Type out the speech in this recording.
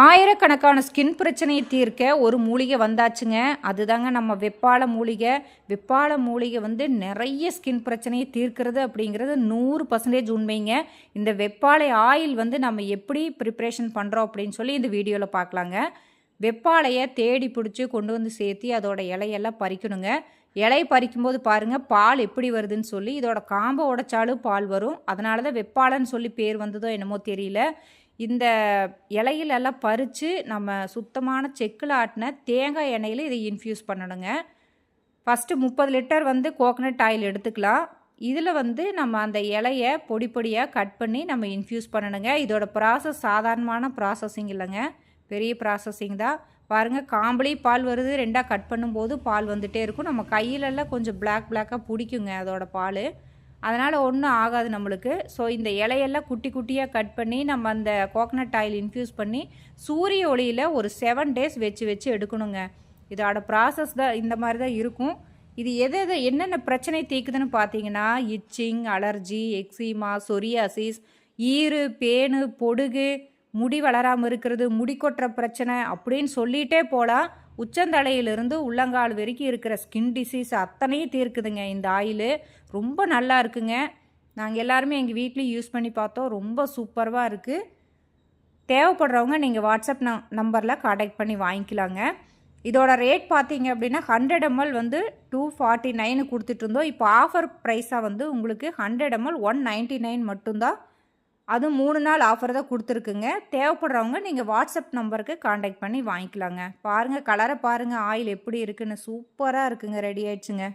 ஆயிரக்கணக்கான ஸ்கின் பிரச்சனையை தீர்க்க ஒரு மூலிகை வந்தாச்சுங்க. அதுதாங்க நம்ம வெப்பால மூலிகை. வெப்பால மூலிகை வந்து நிறைய ஸ்கின் பிரச்சனையை தீர்க்கிறது அப்படிங்கிறது 100% உண்மைங்க. இந்த வெப்பாலை ஆயில் வந்து நம்ம எப்படி ப்ரிப்ரேஷன் பண்ணுறோம் அப்படின்னு சொல்லி இந்த வீடியோவில் பார்க்கலாங்க. வெப்பாலையை தேடி பிடிச்சி கொண்டு வந்து சேர்த்தி அதோட இலையெல்லாம் பறிக்கணுங்க. இலை பறிக்கும்போது பாருங்கள் பால் எப்படி வருதுன்னு சொல்லி. இதோட காம்பை உடைச்சாலும் பால் வரும். அதனால தான் வெப்பாலைன்னு சொல்லி பேர் வந்ததோ என்னமோ தெரியல. இந்த இலையிலெல்லாம் பறித்து நம்ம சுத்தமான செக்கில் ஆட்டின தேங்காய் எண்ணெயில் இதை இன்ஃப்யூஸ் பண்ணணுங்க. ஃபஸ்ட்டு 30 லிட்டர் வந்து கோகனட் ஆயில் எடுத்துக்கலாம். இதில் வந்து நம்ம அந்த இலையை பொடி பொடியாக கட் பண்ணி நம்ம இன்ஃப்யூஸ் பண்ணணுங்க. இதோட ப்ராசஸ் சாதாரணமான ப்ராசஸிங் இல்லைங்க, பெரிய ப்ராசஸிங் தான். பாருங்கள், காம்பளி பால் வருது. ரெண்டாக கட் பண்ணும்போது பால் வந்துகிட்டே இருக்கும். நம்ம கையிலெல்லாம் கொஞ்சம் பிளாக்காக பிடிக்குங்க அதோட பால். அதனால் ஒன்றும் ஆகாது நம்மளுக்கு. ஸோ இந்த இலையெல்லாம் குட்டி குட்டியாக கட் பண்ணி நம்ம அந்த கோகனட் ஆயில் இன்ஃப்யூஸ் பண்ணி சூரிய ஒளியில் ஒரு 7 டேஸ் வச்சு வச்சு எடுக்கணுங்க. இதோட ப்ராசஸ் தான் இந்த மாதிரி தான் இருக்கும். இது என்னென்ன பிரச்சனை தீக்குதுன்னு பார்த்தீங்கன்னா, இச்சிங், அலர்ஜி, எக்ஸிமா, சொரியாசிஸ், ஈறு, பேனு, பொடுகு, முடி வளராமல் இருக்கிறது, முடி கொட்டுற பிரச்சனை அப்படின்னு சொல்லிகிட்டே போகலாம். உச்சந்தலையிலிருந்து உள்ளங்கால் வரைக்கும் இருக்கிற ஸ்கின் டிசீஸ் அத்தனையும் தீர்க்குதுங்க இந்த ஆயிலு. ரொம்ப நல்லா இருக்குங்க. நாங்கள் எல்லாருமே எங்கள் வீட்லேயும் யூஸ் பண்ணி பார்த்தோம். ரொம்ப சூப்பராக இருக்குது. தேவைப்படுறவங்க நீங்கள் வாட்ஸ்அப் நம்பரில் காண்டாக்ட் பண்ணி வாங்கிக்கலாங்க. இதோட ரேட் பார்த்தீங்க அப்படின்னா 100 ml வந்து 249 கொடுத்துட்டு இருந்தோம். இப்போ ஆஃபர் ப்ரைஸாக வந்து உங்களுக்கு 100 ml 199 மட்டும்தான். அதுவும் 3 நாள் ஆஃபர் தான் கொடுத்துருக்குங்க. தேவைப்படுறவங்க நீங்கள் வாட்ஸ்அப் நம்பருக்கு காண்டாக்ட் பண்ணி வாங்கிக்கலாங்க. பாருங்கள், கலரை பாருங்கள், ஆயில் எப்படி இருக்குன்னு சூப்பராக இருக்குங்க. ரெடி ஆயிடுச்சுங்க.